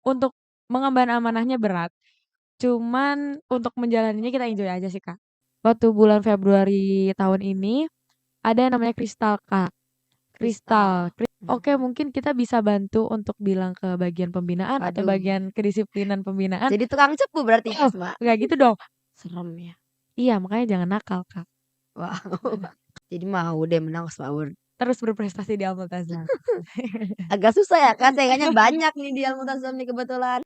untuk mengemban amanahnya berat, cuman untuk menjalaninya kita enjoy aja sih, Kak. Waktu bulan Februari tahun ini, ada yang namanya Kristal, Kak. Kristal. Kristal. Oke, mungkin kita bisa bantu untuk bilang ke bagian pembinaan atau Waduh, bagian kedisiplinan pembinaan. jadi tukang cepu berarti Oh, Asma. nggak gitu dong. Serem ya. Iya, makanya jangan nakal, Kak. Wow. Jadi mau deh menang Asma Terus berprestasi di Al-Multazam. agak susah ya Kak, saingannya banyak nih di Al-Multazam nih kebetulan.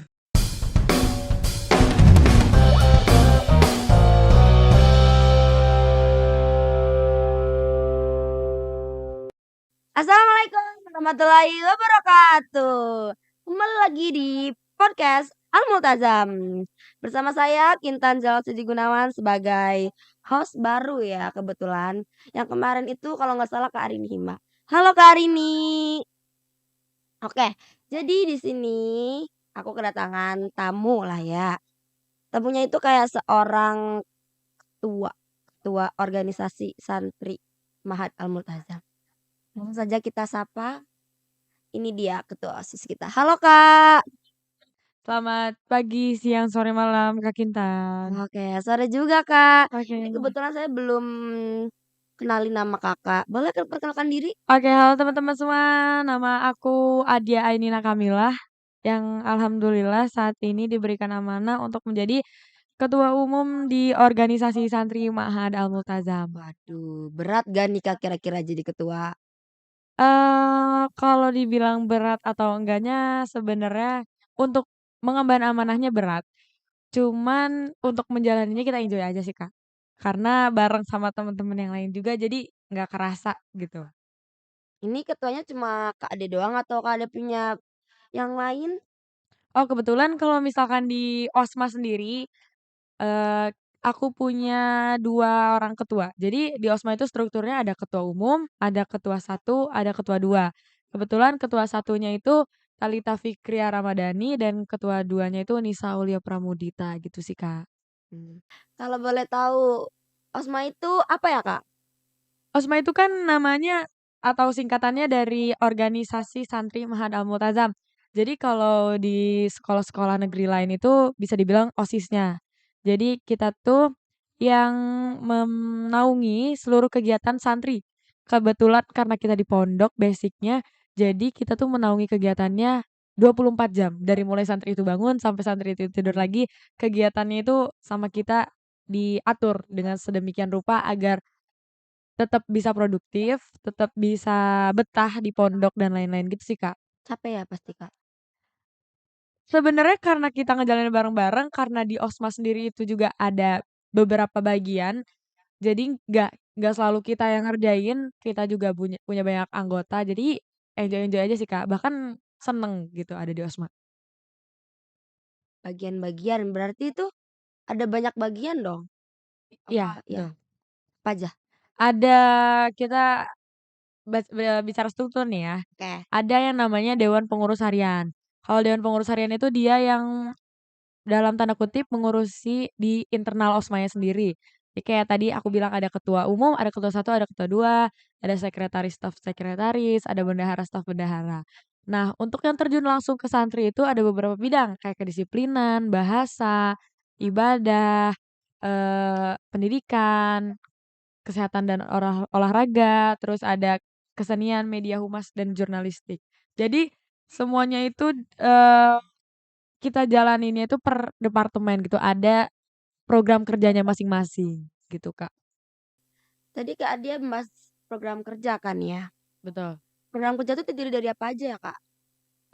Assalamualaikum warahmatullahi wabarakatuh. Kembali lagi di podcast Al-Multazam. Bersama saya Kintan Jalsidi Gunawan sebagai host baru ya kebetulan. Yang kemarin itu kalau nggak salah Kak Arini Hima. Halo Kak Arini. Oke, jadi di sini aku kedatangan tamu lah ya. Tamunya itu kayak seorang ketua, ketua organisasi santri Mahat Al-Multazam. Langsung saja kita sapa. Ini dia ketua OSIS kita. Halo Kak. Selamat pagi, siang, sore, malam, Kak Kintan. Oke, sore juga Kak. Oke. Ini kebetulan saya belum kenalin nama Kakak. Boleh perkenalkan diri? Oke, halo teman-teman semua. Nama aku Adia Ainina Kamilah yang alhamdulillah saat ini diberikan amanah untuk menjadi ketua umum di organisasi santri Ma'had Al-Multazam. Waduh, berat gak nih Kak kira-kira jadi ketua? Kalau dibilang berat atau enggaknya sebenarnya untuk mengemban amanahnya berat, cuman untuk menjalaninya kita enjoy aja sih, Kak. Karena bareng sama teman-teman yang lain juga jadi nggak kerasa gitu. Ini ketuanya cuma Kak Ade doang atau Kak Ade punya yang lain? Oh, kebetulan kalau misalkan di OSMA sendiri, eee, aku punya 2 orang ketua. Jadi di OSMA itu strukturnya ada ketua umum, ada ketua satu, ada ketua 2. Kebetulan ketua satunya itu Talita Fikria Ramadhani dan ketua 2-nya itu Nisa Aulia Pramudita gitu sih, Kak. Kalau boleh tahu, OSMA itu apa ya Kak? OSMA itu kan namanya atau singkatannya dari Organisasi Santri Ma'had Al-Multazam. Jadi kalau di sekolah-sekolah negeri lain itu bisa dibilang OSIS-nya. Jadi kita tuh yang menaungi seluruh kegiatan santri. Kebetulan karena kita di pondok basic-nya, jadi kita tuh menaungi kegiatannya 24 jam. Dari mulai santri itu bangun sampai santri itu tidur lagi, kegiatannya itu sama kita diatur dengan sedemikian rupa agar tetap bisa produktif, tetap bisa betah di pondok dan lain-lain gitu sih, Kak. Capek ya pasti Kak? Sebenarnya karena kita ngejalanin bareng-bareng, karena di OSMA sendiri itu juga ada beberapa bagian, jadi nggak selalu kita yang ngerjain, kita juga punya punya banyak anggota, jadi enjoy-enjoy aja sih, Kak. Bahkan seneng gitu ada di OSMA. Bagian-bagian berarti itu ada banyak bagian dong? Iya, Apa ya? betul. Apa aja? Ada kita bicara struktur nih ya, Oke. ada yang namanya Dewan Pengurus Harian. Kalau Dewan Pengurus Harian itu dia yang dalam tanda kutip mengurusi di internal OSMA-nya sendiri. Jadi kayak tadi aku bilang ada ketua umum, ada ketua satu, ada ketua 2, ada sekretaris staf sekretaris, ada bendahara staf bendahara. Nah, untuk yang terjun langsung ke santri itu ada beberapa bidang kayak kedisiplinan, bahasa, ibadah, pendidikan, kesehatan dan olahraga, terus ada kesenian, media humas, dan jurnalistik. Jadi semuanya itu, kita jalaninnya itu per departemen gitu, ada program kerjanya masing-masing, gitu, Kak. Tadi Kak dia membahas program kerja kan ya? Betul. Program kerja itu terdiri dari apa aja ya Kak?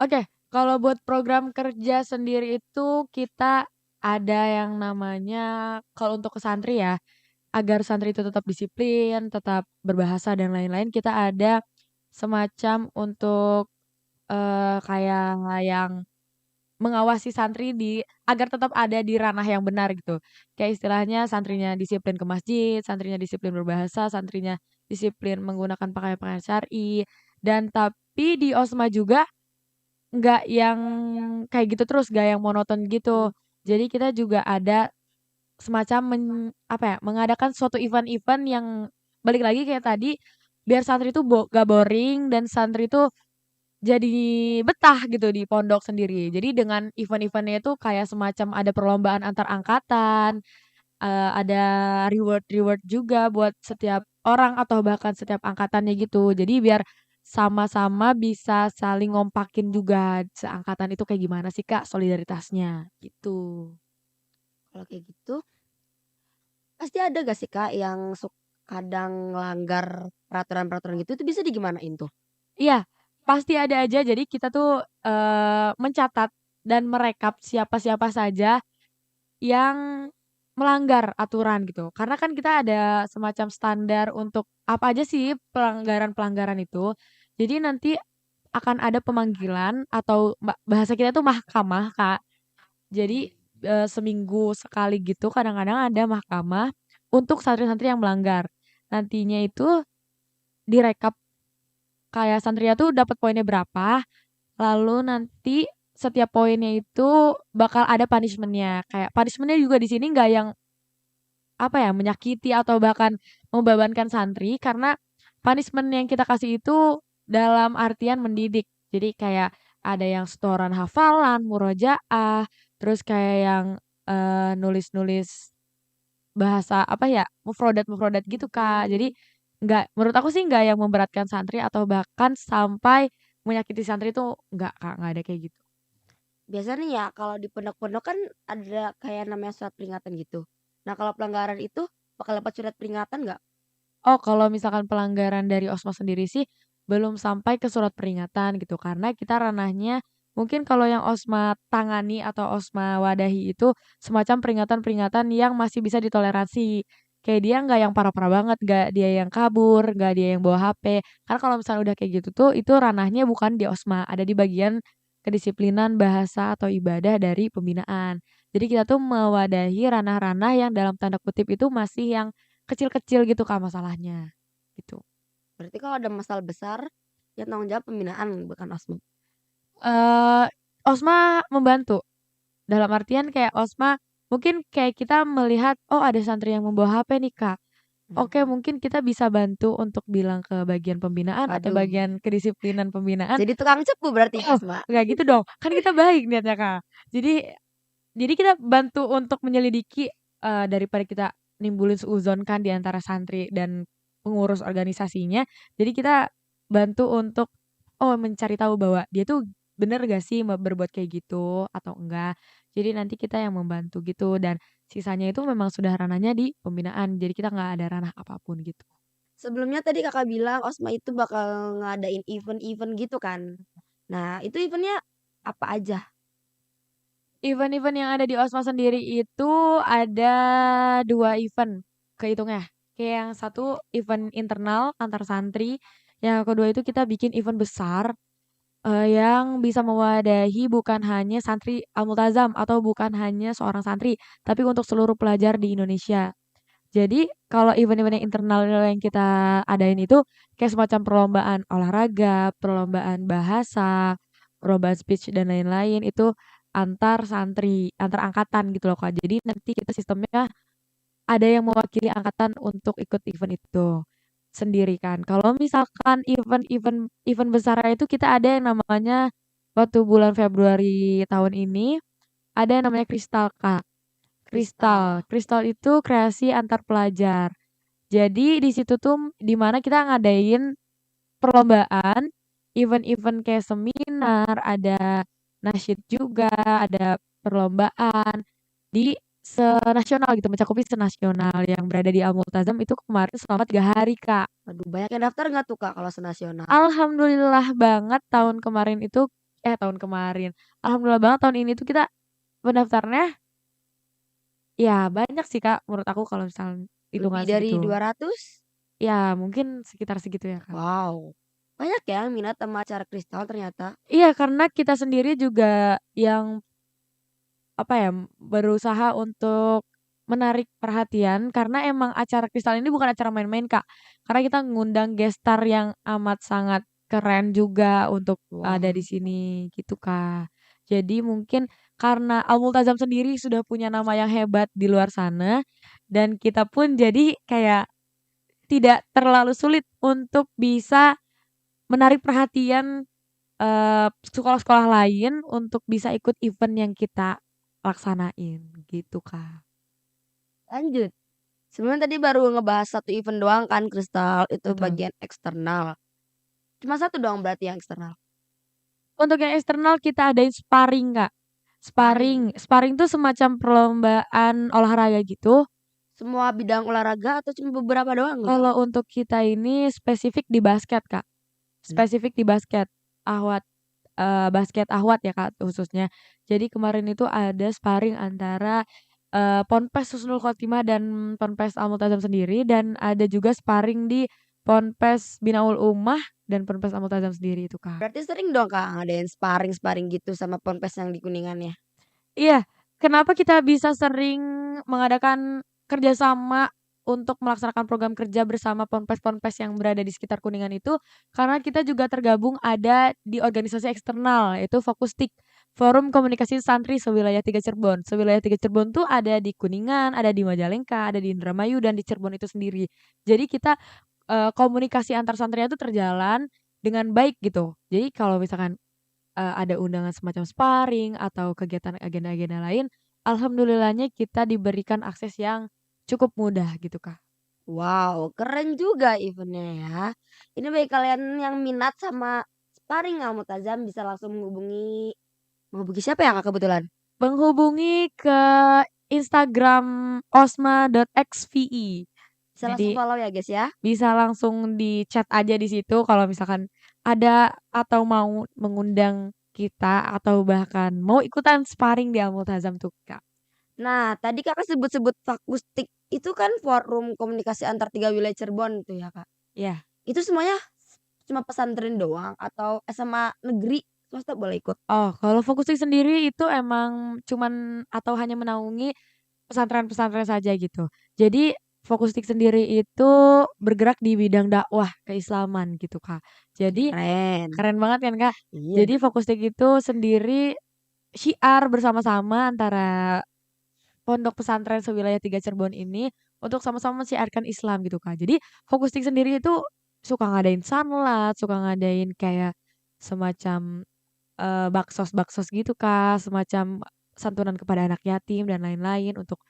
Oke, kalau buat program kerja sendiri itu kita ada yang namanya kalau untuk ke santri ya, agar santri itu tetap disiplin, tetap berbahasa dan lain-lain, kita ada semacam untuk, kayak yang mengawasi santri agar tetap ada di ranah yang benar gitu. Kayak istilahnya santrinya disiplin ke masjid, santrinya disiplin berbahasa, santrinya disiplin menggunakan pakaian-pakaian syar'i, dan tapi di OSMA juga nggak yang kayak gitu terus, nggak yang monoton gitu. Jadi kita juga ada semacam apa ya, mengadakan suatu event-event yang balik lagi kayak tadi, biar santri itu nggak boring dan santri itu jadi betah gitu di pondok sendiri. Jadi dengan event-event-nya itu kayak semacam ada perlombaan antar angkatan, ada reward-reward juga buat setiap orang atau bahkan setiap angkatannya gitu. Jadi biar sama-sama bisa saling ngompakin juga seangkatan itu kayak gimana sih Kak solidaritasnya, gitu. Kalau kayak gitu, pasti ada gak sih Kak yang kadang ngelanggar peraturan-peraturan gitu, itu bisa digimanain tuh? Iya, pasti ada aja. Jadi kita tuh, mencatat dan merekap siapa-siapa saja yang melanggar aturan gitu. Karena kan kita ada semacam standar untuk apa aja sih pelanggaran-pelanggaran itu. Jadi nanti akan ada pemanggilan atau bahasa kita tuh mahkamah, Kak. Jadi, seminggu sekali gitu kadang-kadang ada mahkamah untuk santri-santri yang melanggar. Nantinya itu direkap kayak santrinya tuh dapat poinnya berapa, lalu nanti setiap poinnya itu bakal ada punishment-nya. Kayak punishment-nya juga di sini nggak yang apa ya, menyakiti atau bahkan membebankan santri karena punishment yang kita kasih itu dalam artian mendidik. Jadi kayak ada yang setoran hafalan, murojaah, terus kayak yang, nulis-nulis bahasa apa ya, mufrodat-mufrodat gitu, Kak. Jadi nggak menurut aku sih nggak yang memberatkan santri atau bahkan sampai menyakiti santri itu nggak, Kak, nggak ada kayak gitu. Biasanya nih ya kalau di pondok-pondok kan ada kayak namanya surat peringatan gitu. Nah kalau pelanggaran itu bakal dapat surat peringatan nggak? Oh, kalau misalkan pelanggaran dari OSMA sendiri sih, belum sampai ke surat peringatan gitu, karena kita ranahnya mungkin kalau yang OSMA tangani atau OSMA wadahi itu semacam peringatan-peringatan yang masih bisa ditoleransi. Kayak dia nggak yang parah-parah banget, nggak dia yang kabur, nggak dia yang bawa HP. Karena kalau misalnya udah kayak gitu tuh, itu ranahnya bukan di OSMA, ada di bagian kedisiplinan bahasa atau ibadah dari pembinaan. Jadi kita tuh mewadahi ranah-ranah yang dalam tanda kutip itu masih yang kecil-kecil gitu Kak masalahnya, gitu. Berarti kalau ada masalah besar yang tanggung jawab pembinaan bukan OSMA. Eee, OSMA membantu, dalam artian kayak OSMA mungkin kayak kita melihat, oh ada santri yang membawa HP nih Kak, oke Mhm. mungkin kita bisa bantu untuk bilang ke bagian pembinaan atau Waduh, bagian kedisiplinan pembinaan, jadi tukang cepu berarti oh OSMA. nggak gitu dong, kan kita baik niatnya Kak. Jadi kita bantu untuk menyelidiki, daripada kita nimbulin suudzon kan di antara santri dan pengurus organisasinya, jadi kita bantu untuk, oh mencari tahu bahwa dia tuh bener gak sih berbuat kayak gitu atau enggak. Jadi nanti kita yang membantu gitu dan sisanya itu memang sudah ranahnya di pembinaan, jadi kita nggak ada ranah apapun gitu. Sebelumnya tadi Kakak bilang OSMA itu bakal ngadain event-event gitu kan. Nah itu eventnya apa aja? Event-event yang ada di OSMA sendiri itu ada 2 event kehitungnya. Kayak yang satu event internal antar santri, yang kedua itu kita bikin event besar, yang bisa mewadahi bukan hanya santri Al-Multazam atau bukan hanya seorang santri, tapi untuk seluruh pelajar di Indonesia. Jadi kalau event-event yang internal yang kita adain itu kayak semacam perlombaan olahraga, perlombaan bahasa, perlombaan speech dan lain-lain itu antar santri, antar angkatan gitu loh, Kak. Jadi nanti kita sistemnya ada yang mewakili angkatan untuk ikut event itu sendiri kan. Kalau misalkan event besarnya itu kita ada yang namanya waktu bulan Februari tahun ini ada yang namanya Kristal, Kak. Kristal. Kristal. Kristal itu kreasi antar pelajar. Jadi di situ tuh di mana kita ngadain perlombaan, event-event kayak seminar, ada nasyid juga, ada perlombaan di senasional gitu, mencakupi senasional yang berada di Al-Multazam itu kemarin selama 3 hari, Kak. Waduh banyak yang daftar nggak tuh Kak kalau senasional? Alhamdulillah banget tahun kemarin itu alhamdulillah banget tahun ini tuh kita pendaftarnya ya banyak sih, Kak, menurut aku kalau misalnya Lebih hitungan dari segitu. 200. Ya mungkin sekitar segitu ya, Kak. Wow, banyak ya yang minat sama acara Kristal ternyata. Iya, karena kita sendiri juga yang, apa ya, berusaha untuk menarik perhatian karena emang acara Kristal ini bukan acara main-main, Kak. Karena kita ngundang gestar yang amat sangat keren juga untuk ada Wah, di sini, gitu, Kak. Jadi mungkin karena Al-Multazam sendiri sudah punya nama yang hebat di luar sana dan kita pun jadi kayak tidak terlalu sulit untuk bisa menarik perhatian sekolah-sekolah lain untuk bisa ikut event yang kita laksanain, gitu, Kak. Lanjut. Sebenarnya tadi baru ngebahas satu event doang kan kristal, itu Betul. bagian eksternal. Cuma satu doang berarti yang eksternal? Untuk yang eksternal kita adain sparring, Kak. Sparring? Sparring tuh semacam perlombaan olahraga gitu. Semua bidang olahraga atau cuma beberapa doang nih? Kalau untuk kita ini spesifik di basket, Kak. Mmm. Spesifik di basket, ahwat, basket ahwat ya, Kak, khususnya. Jadi kemarin itu ada sparring antara, Ponpes Husnul Khotimah dan Ponpes Al Multazam sendiri, dan ada juga sparring di Ponpes Binaul Ummah dan Ponpes Al Multazam sendiri itu, Kak. Berarti sering dong Kak ngadain sparring-sparring gitu sama ponpes yang di Kuningannya? Iya, kenapa kita bisa sering mengadakan kerjasama untuk melaksanakan program kerja bersama ponpes-ponpes yang berada di sekitar Kuningan itu, karena kita juga tergabung ada di organisasi eksternal, yaitu Fokustik, Forum Komunikasi Santri Sewilayah 3 Cirebon. Sewilayah 3 Cirebon tuh ada di Kuningan, ada di Majalengka, ada di Indramayu, dan di Cirebon itu sendiri. Jadi kita, komunikasi antar santrinya tuh terjalan dengan baik gitu. Jadi kalau misalkan ada undangan semacam sparring atau kegiatan agenda-agenda lain, alhamdulillahnya kita diberikan akses yang cukup mudah gitu, Kak. Wow, keren juga event-nya ya. Ini bagi kalian yang minat sama sparring Al Multazam bisa langsung menghubungi siapa ya Kak kebetulan? Menghubungi ke Instagram osma.xve. Bisa langsung Jadi follow ya guys ya. bisa langsung di-chat aja di situ kalau misalkan ada atau mau mengundang kita atau bahkan mau ikutan sparring di Al Multazam tuh, Kak. Nah, tadi Kakak sebut-sebut Fakustik, itu kan forum komunikasi antar 3 wilayah Cirebon itu ya, Kak. Iya. Itu semuanya cuma pesantren doang atau SMA negeri swasta boleh ikut? Oh, kalau Fokustik sendiri itu emang cuman atau hanya menaungi pesantren-pesantren saja gitu. Jadi Fokustik sendiri itu bergerak di bidang dakwah keislaman gitu, Kak. Jadi Keren. keren banget kan, Kak. Iya Jadi dong. Fokustik itu sendiri syiar bersama-sama antara pondok pesantren sewilayah 3 Cirebon ini untuk sama-sama mensiarkan Islam gitu, Kak. Jadi Fokustik sendiri itu suka ngadain sanlat, suka ngadain kayak semacam baksos-baksos gitu, Kak, semacam santunan kepada anak yatim dan lain-lain untuk,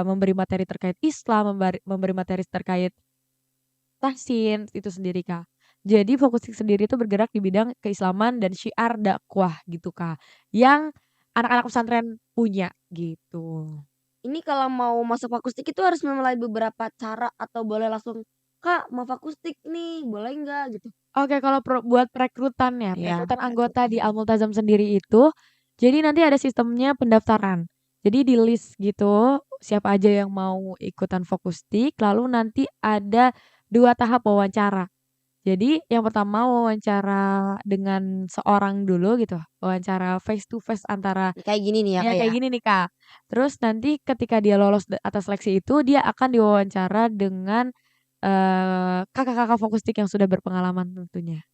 memberi materi terkait Islam, memberi materi terkait tahsin, itu sendiri, Kak. Jadi Fokustik sendiri itu bergerak di bidang keislaman dan syiar dakwah gitu, Kak, yang anak-anak pesantren punya, gitu. Ini kalau mau masuk Fakustik itu harus melalui beberapa cara atau boleh langsung, "Kak, mau Fakustik nih, boleh nggak?" Gitu? Oke, kalau buat perekrutan ya, Iya, perekrutan anggota rekrutmen. di Al-Multazam sendiri itu, jadi nanti ada sistemnya pendaftaran. Jadi di-list gitu, siapa aja yang mau ikutan Fokustik, lalu nanti ada 2 tahap wawancara. Jadi yang pertama wawancara dengan seorang dulu gitu, wawancara face to face antara Kayak gini nih ya, ya Kak, ya? kayak gini nih, Kak. Terus nanti ketika dia lolos atas seleksi itu, dia akan diwawancara dengan, kakak-kakak Fokustik yang sudah berpengalaman tentunya.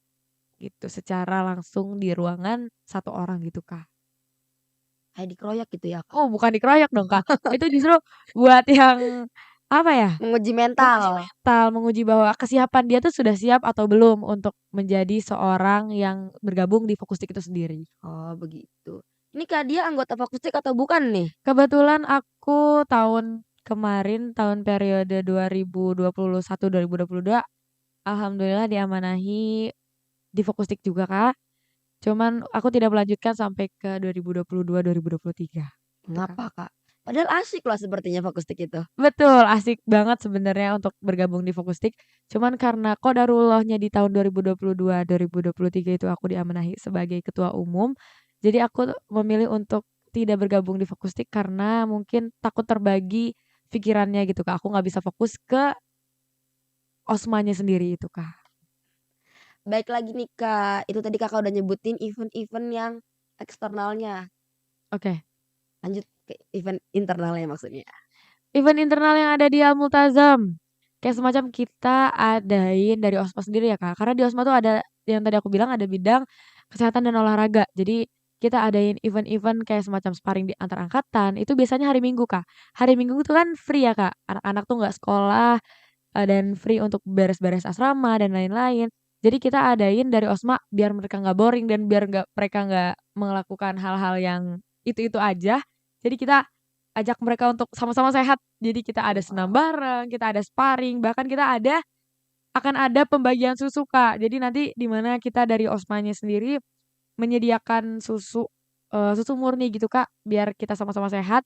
Gitu, secara langsung di ruangan satu orang gitu, Kak. Kayak dikeroyak gitu ya, Kak? Oh, bukan dikeroyok dong, Kak. Itu justru buat yang, apa ya, Menguji mental. menguji mental, menguji bahwa kesiapan dia tuh sudah siap atau belum untuk menjadi seorang yang bergabung di Fokustik itu sendiri. Oh, begitu. Ini Kak, dia anggota Fakustik atau bukan nih? Kebetulan aku tahun kemarin, tahun periode 2021, 2022, alhamdulillah diamanahi di Fokustik juga, Kak. Cuman aku tidak melanjutkan sampai ke 2022, 2023, gitu, Kak. Ngapa, Kak? Padahal asik loh sepertinya Fakustik itu. Betul, asik banget sebenarnya untuk bergabung di Fokustik. Cuman karena qadarullahnya di tahun 2022, 2023 itu aku diamanahi sebagai ketua umum, jadi aku memilih untuk tidak bergabung di Fokustik karena mungkin takut terbagi pikirannya gitu, Kak. Aku nggak bisa fokus ke osmanya sendiri itu, Kak. Baik lagi nih, Kak, itu tadi Kakak udah nyebutin event-event yang eksternalnya. Oke. Lanjut ke event internalnya maksudnya. Event internal yang ada di Al-Multazam, kayak semacam kita adain dari OSMA sendiri ya, Kak. Karena di OSMA tuh ada yang tadi aku bilang ada bidang kesehatan dan olahraga. Jadi kita adain event-event kayak semacam sparring di antar angkatan, itu biasanya hari Minggu, Kak. Hari Minggu itu kan free ya, Kak. Anak-anak tuh nggak sekolah, dan free untuk beres-beres asrama dan lain-lain. Jadi kita adain dari OSMA biar mereka nggak boring dan biar mereka nggak melakukan hal-hal yang itu-itu aja. Jadi kita ajak mereka untuk sama-sama sehat. Jadi kita ada senam Wow. bareng, kita ada sparring, bahkan akan ada pembagian susu, Kak. Jadi nanti di mana kita dari OSMA-nya sendiri menyediakan susu murni gitu, Kak, biar kita sama-sama sehat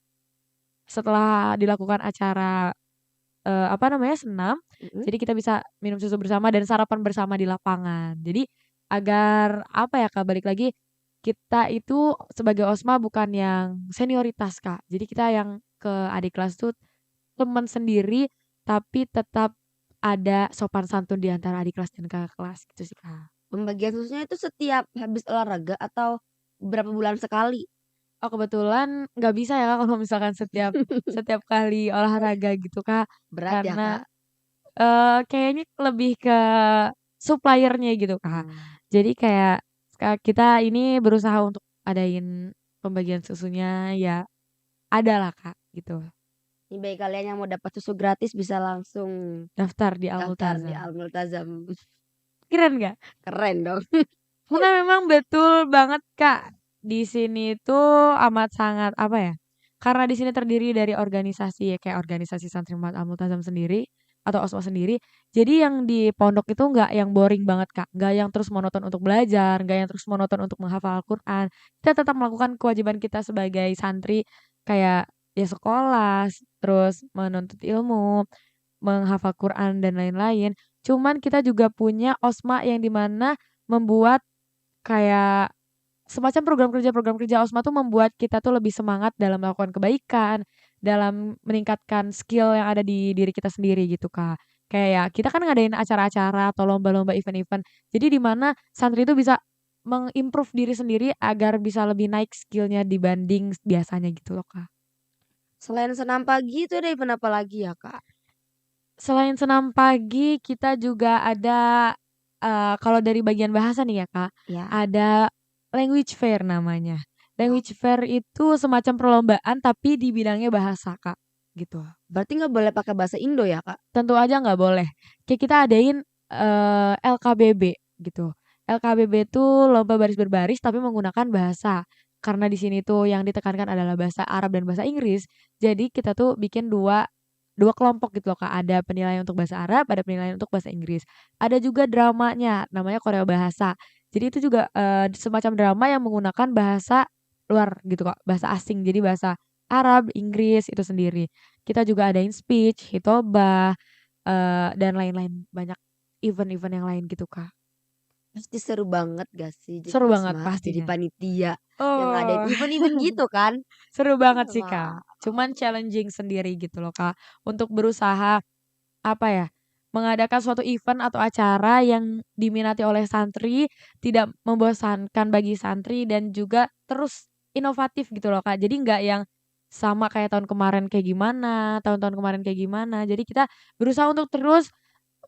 setelah dilakukan acara, apa namanya, senam. Mhm. Jadi kita bisa minum susu bersama dan sarapan bersama di lapangan. Jadi agar apa ya, Kak, balik lagi, kita itu sebagai OSMA bukan yang senioritas, Kak. Jadi kita yang ke adik kelas tuh teman sendiri, tapi tetap ada sopan santun di antara adik kelas dan kakak kelas gitu sih, Kak. Pembagian susunya itu setiap habis olahraga atau berapa bulan sekali? Oh, kebetulan nggak bisa ya, Kak, kalau misalkan setiap setiap kali olahraga gitu, Kak. Berat ya, Karena, Kak? kayaknya lebih ke supplier-nya gitu, Kak. Mmm, Jadi kayak kita ini berusaha untuk adain pembagian susunya ya ada lah, Kak, gitu. ini bagi kalian yang mau dapat susu gratis bisa langsung Daftar di Al daftar di Multazam. Al Multazam. Keren nggak? Keren dong. Karena memang betul banget, Kak, di sini tuh amat sangat apa ya, karena di sini terdiri dari organisasi ya kayak organisasi Santri Mat Al-Multazam sendiri atau OSMA sendiri, jadi yang di pondok itu nggak yang boring banget, Kak, nggak yang terus monoton untuk belajar, nggak yang terus monoton untuk menghafal Al-Qur'an. Kita tetap melakukan kewajiban kita sebagai santri kayak ya sekolah, terus menuntut ilmu, menghafal Quran dan lain-lain. Cuman kita juga punya OSMA yang di mana membuat kayak semacam program kerja OSMA tuh membuat kita tuh lebih semangat dalam melakukan kebaikan, dalam meningkatkan skill yang ada di diri kita sendiri gitu, Kak. Kayak ya kita kan ngadain acara-acara atau lomba-lomba, event-event. Jadi di mana santri itu bisa meng-improve diri sendiri agar bisa lebih naik skill-nya dibanding biasanya gitu loh, Kak. Selain senam pagi itu ada event apa lagi ya, Kak? Selain senam pagi, kita juga ada, kalau dari bagian bahasa nih ya, Kak, Ya. ada language fair namanya. Wow, Language fair itu semacam perlombaan tapi di bidangnya bahasa, Kak, gitu. berarti nggak boleh pakai bahasa Indo ya, Kak? Tentu aja nggak boleh. Kayak kita adain, LKBB gitu. LKBB itu lomba baris berbaris tapi menggunakan bahasa. Karena di sini tuh yang ditekankan adalah bahasa Arab dan bahasa Inggris, jadi kita tuh bikin dua dua kelompok gitu loh, Kak. Ada penilaian untuk bahasa Arab, ada penilaian untuk bahasa Inggris. Ada juga dramanya, namanya koreo bahasa. Jadi itu juga, semacam drama yang menggunakan bahasa luar gitu, Kak, bahasa asing. Jadi bahasa Arab, Inggris itu sendiri. Kita juga adain speech, hitobah, dan lain-lain, banyak event-event yang lain gitu, Kak. Pasti seru banget gak sih jadi Seru banget OSMA, jadi pastinya. panitia yang ngadain Oh, event-event gitu kan? seru banget sih, Wow, Kak. Cuman challenging sendiri gitu loh, Kak, untuk berusaha, apa ya, mengadakan suatu event atau acara yang diminati oleh santri, tidak membosankan bagi santri dan juga terus inovatif gitu loh, Kak. Jadi nggak yang sama kayak tahun kemarin kayak gimana, tahun-tahun kemarin kayak gimana. Jadi kita berusaha untuk terus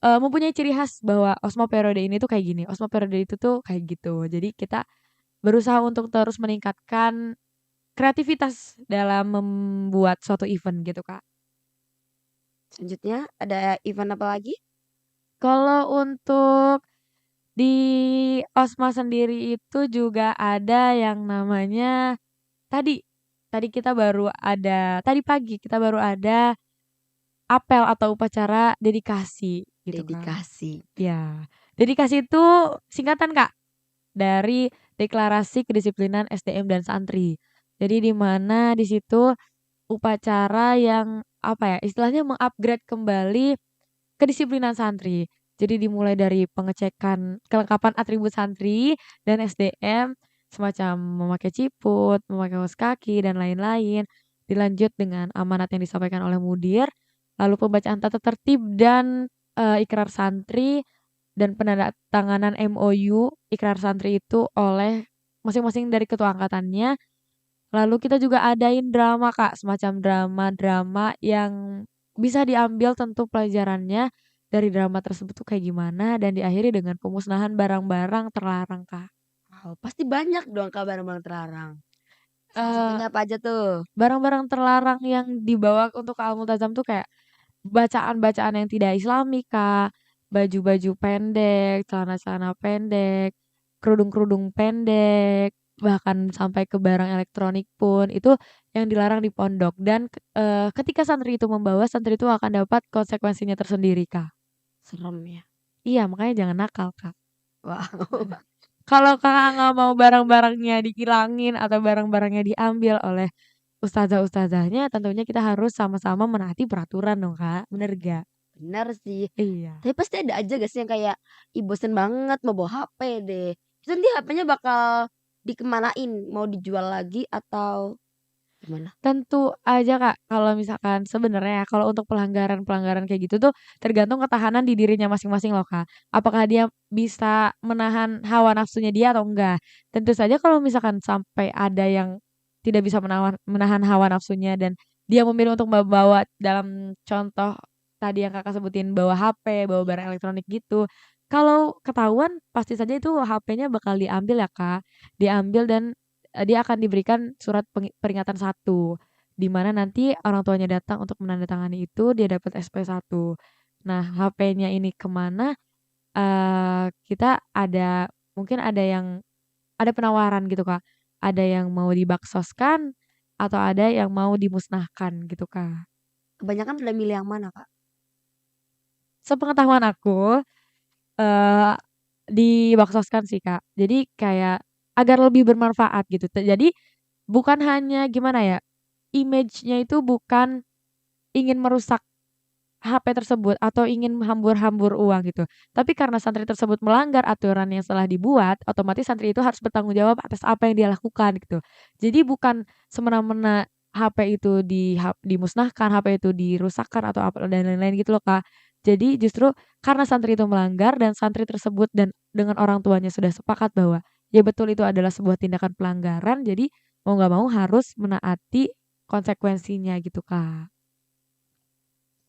mempunyai ciri khas bahwa Osmo periode ini tuh kayak gini, Osmo periode itu tuh kayak gitu. Jadi kita berusaha untuk terus meningkatkan kreativitas dalam membuat suatu event gitu, Kak. selanjutnya ada event apa lagi? Kalau untuk di Osma sendiri itu juga ada yang namanya tadi tadi kita baru ada tadi pagi kita baru ada apel atau upacara dedikasi gitu, Kak. Dedikasi. Ya, dedikasi itu singkatan, Kak, dari Deklarasi Kedisiplinan SDM dan Santri. Jadi di mana di situ upacara yang, apa ya, istilahnya meng-upgrade kembali kedisiplinan santri. Jadi dimulai dari pengecekan kelengkapan atribut santri dan SDM, semacam memakai ciput, memakai kaos kaki, dan lain-lain. Dilanjut dengan amanat yang disampaikan oleh mudir, lalu pembacaan tata tertib dan, ikrar santri, dan penandatanganan MOU ikrar santri itu oleh masing-masing dari ketua angkatannya. Lalu kita juga adain drama, Kak, semacam drama-drama yang bisa diambil tentu pelajarannya dari drama tersebut tuh kayak gimana dan diakhiri dengan pemusnahan barang-barang terlarang, Kak. Wow, pasti banyak dong Kak barang-barang terlarang. Salah Eee, satunya apa aja tuh? Barang-barang terlarang yang dibawa untuk ke Al-Multazam tuh kayak bacaan-bacaan yang tidak islami, Kak, baju-baju pendek, celana-celana pendek, kerudung-kerudung pendek, bahkan sampai ke barang elektronik pun itu yang dilarang di pondok dan ketika santri itu membawa, santri itu akan dapat konsekuensinya tersendiri, Kak. Serem ya. Iya, makanya jangan nakal, Kak. Wow. Kalau Kakak nggak mau barang-barangnya dihilangin atau barang-barangnya diambil oleh ustazah-ustazahnya, tentunya kita harus sama-sama menaati peraturan dong, Kak, bener gak? Bener sih. Iya. Tapi pasti ada aja gak sih yang kayak, ih bosen banget mau bawa HP deh. Terus nanti HP-nya bakal dikemanain? Mau dijual lagi atau gimana? Tentu aja, Kak, kalau misalkan sebenarnya ya, kalau untuk pelanggaran-pelanggaran kayak gitu tuh tergantung ketahanan di dirinya masing-masing loh, Kak. Apakah dia bisa menahan hawa nafsunya dia atau enggak. Tentu saja kalau misalkan sampai ada yang tidak bisa menahan hawa nafsunya dan dia memilih untuk membawa dalam contoh tadi yang Kakak sebutin bawa HP, bawa barang elektronik gitu. Kalau ketahuan pasti saja itu HP-nya bakal diambil ya, Kak. Diambil dan dia akan diberikan surat peringatan 1, di mana nanti orang tuanya datang untuk menandatangani itu, dia dapat SP1. Nah, HP-nya ini kemana? Kita ada mungkin ada penawaran gitu, Kak. Ada yang mau dibaksoskan, atau ada yang mau dimusnahkan gitu, Kak. Kebanyakan pada milih yang mana, Kak? Sepengetahuan aku, eee, dibaksoskan sih, Kak. Jadi kayak agar lebih bermanfaat gitu. Jadi bukan hanya gimana ya, image-nya itu bukan ingin merusak HP tersebut atau ingin hambur-hambur uang gitu. Tapi karena santri tersebut melanggar aturan yang telah dibuat, otomatis santri itu harus bertanggung jawab atas apa yang dia lakukan gitu. Jadi bukan semena-mena HP itu dimusnahkan, HP itu dirusakkan atau apa dan lain-lain gitu loh, Kak. Jadi justru karena santri itu melanggar dan santri tersebut dan dengan orang tuanya sudah sepakat bahwa ya betul itu adalah sebuah tindakan pelanggaran, jadi mau nggak mau harus menaati konsekuensinya gitu, Kak.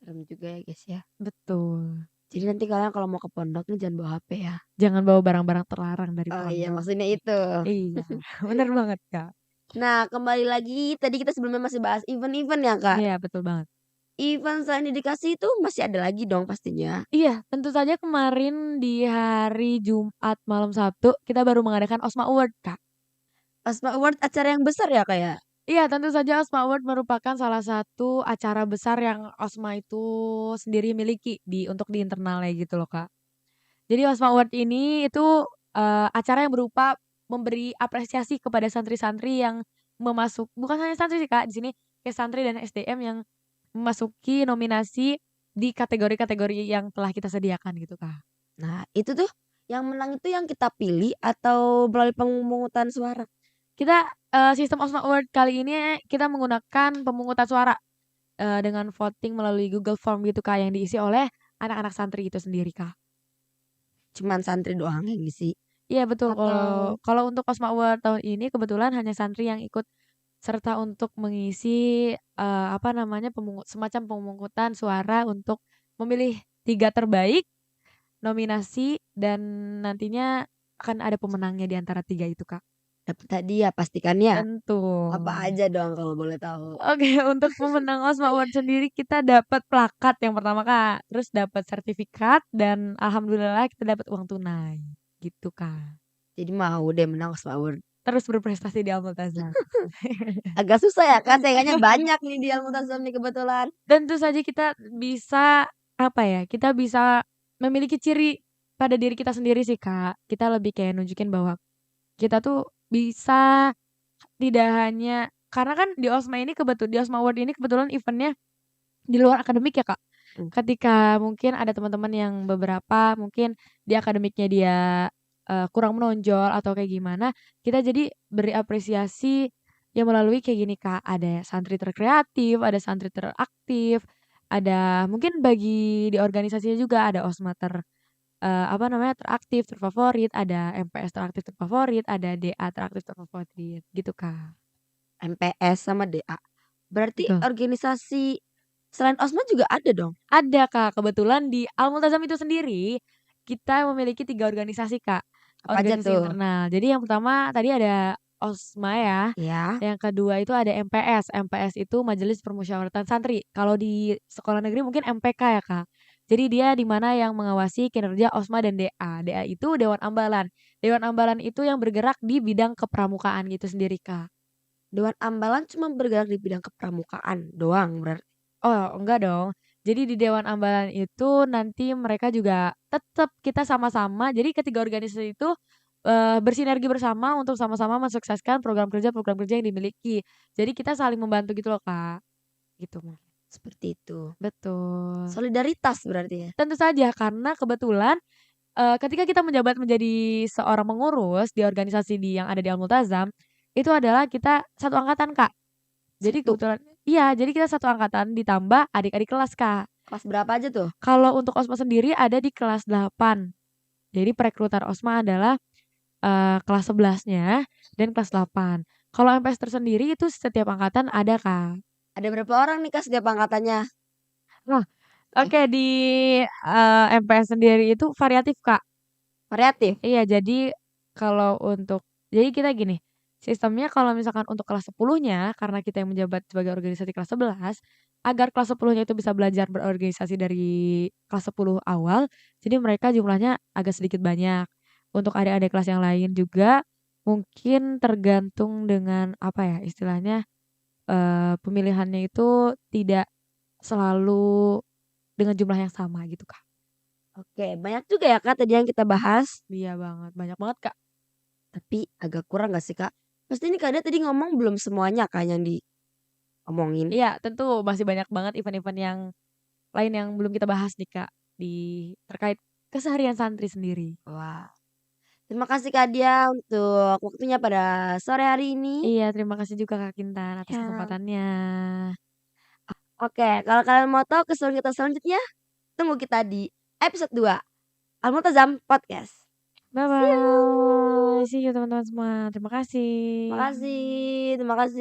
Serem juga ya, guys, ya. Betul. Jadi nanti kalian kalau mau ke pondok nih jangan bawa HP ya? Jangan bawa barang-barang terlarang dari Oh iya, pondok. maksudnya itu. Iya, bener banget, Kak. Nah, kembali lagi tadi kita sebelumnya masih bahas event-event ya, Kak. Iya, betul banget. Event selain dedikasi itu masih ada lagi dong pastinya. Iya, tentu saja kemarin di hari Jumat malam Sabtu, kita baru mengadakan OSMA Award, Kak. Asma Award acara yang besar ya, Kak, ya? Iya, tentu saja OSMA Award merupakan salah satu acara besar yang OSMA itu sendiri miliki untuk di internalnya gitu loh, Kak. Jadi OSMA Award ini itu, acara yang berupa memberi apresiasi kepada santri-santri yang bukan hanya santri sih, Kak, di sini kayak santri dan SDM yang memasuki nominasi di kategori-kategori yang telah kita sediakan gitu, Kak. Nah, itu tuh yang menang itu yang kita pilih atau melalui pemungutan suara? Kita, sistem OSMA Award kali ini kita menggunakan pemungutan suara, dengan voting melalui Google Form gitu, Kak, yang diisi oleh anak-anak santri itu sendiri, Kak. Cuman santri doang yang ngisi Iya betul, kalau atau kalau untuk OSMA Award tahun ini kebetulan hanya santri yang ikut serta untuk mengisi, apa namanya, semacam pemungutan suara untuk memilih 3 terbaik, nominasi, dan nantinya akan ada pemenangnya di antara 3 itu, Kak. dapat hadiah pastikan ya? Tentu. Apa aja dong kalau boleh tahu? Oke, untuk pemenang OSMA Award sendiri kita dapat plakat yang pertama, Kak, terus dapat sertifikat dan alhamdulillah kita dapat uang tunai, gitu, Kak. Jadi mau deh menang Asma Award. Terus berprestasi di Al-Multazam. Agak susah ya, Kak, saingannya banyak nih di Al-Muntazam nih kebetulan. Tentu saja kita bisa, apa ya, kita bisa memiliki ciri pada diri kita sendiri sih, Kak. Kita lebih kayak nunjukin bahwa kita tuh bisa tidak hanya karena kan di OSMA Award ini kebetulan event-nya di luar akademik ya, Kak. Mmm, Ketika mungkin ada teman-teman yang beberapa mungkin di akademiknya dia, kurang menonjol atau kayak gimana, kita jadi beri apresiasi ya melalui kayak gini, Kak, ada santri terkreatif, ada santri teraktif, ada mungkin bagi di organisasinya juga ada OSMA apa namanya, teraktif, terfavorit, ada MPS teraktif terfavorit, ada DA teraktif terfavorit, gitu, Kak. MPS sama DA. Berarti Betul. organisasi selain OSMA juga ada dong? Ada, Kak, kebetulan di Al-Multazam itu sendiri, kita memiliki 3 organisasi, Kak, Apa aja organisasi tuh? internal. Jadi yang pertama tadi ada OSMA ya, Iya, yang kedua itu ada MPS, MPS itu Majelis Permusyawaratan Santri, kalau di sekolah negeri mungkin MPK ya, Kak. Jadi dia di mana yang mengawasi kinerja OSMA dan DA. DA itu Dewan Ambalan. Dewan Ambalan itu yang bergerak di bidang kepramukaan gitu sendiri, Kak. Dewan Ambalan cuma bergerak di bidang kepramukaan doang berarti? Oh, enggak dong. Jadi di Dewan Ambalan itu nanti mereka juga tetap kita sama-sama jadi ketiga organisasi itu, bersinergi bersama untuk sama-sama mensukseskan program kerja yang dimiliki. Jadi kita saling membantu gitu loh, Kak, gitu mungkin. Seperti itu. Betul. Solidaritas berarti ya? Tentu saja karena kebetulan, ketika kita menjabat menjadi seorang pengurus di organisasi yang ada di Al-Multazam, itu adalah kita satu angkatan, Kak. Jadi Satu? kebetulan iya, jadi kita satu angkatan ditambah adik-adik kelas, Kak. Kelas berapa aja tuh? Kalau untuk OSMA sendiri ada di kelas 8. Jadi perekrutan OSMA adalah, kelas 11-nya dan kelas 8. Kalau MPS tersendiri itu setiap angkatan ada, Kak. Ada berapa orang nih Kak setiap angkatannya? Nah, oke di, MPS sendiri itu variatif, Kak. Variatif? Iya, jadi kalau untuk jadi kita gini, sistemnya kalau misalkan untuk kelas 10-nya karena kita yang menjabat sebagai organisasi kelas 11, agar kelas 10-nya itu bisa belajar berorganisasi dari kelas 10 awal, jadi mereka jumlahnya agak sedikit banyak. Untuk adik-adik kelas yang lain juga mungkin tergantung dengan apa ya, istilahnya, pemilihannya itu tidak selalu dengan jumlah yang sama gitu, Kak. Oke, banyak juga ya Kak tadi yang kita bahas, Iya banget, banyak banget, Kak. tapi agak kurang gak sih Kak? Pasti ini Kakak tadi ngomong belum semuanya Kak yang diomongin. Iya, tentu masih banyak banget event-event yang lain yang belum kita bahas nih, Kak, di terkait keseharian santri sendiri. Wah, terima kasih Kak Dia untuk waktunya pada sore hari ini. Iya, terima kasih juga Kak Kintan atas Ya. kesempatannya. Oke, kalau kalian mau tahu keseruan kita selanjutnya, tunggu kita di episode 2 Al-Multazam Podcast. See you. Bye-bye, see you teman-teman semua, terima kasih. Terima kasih.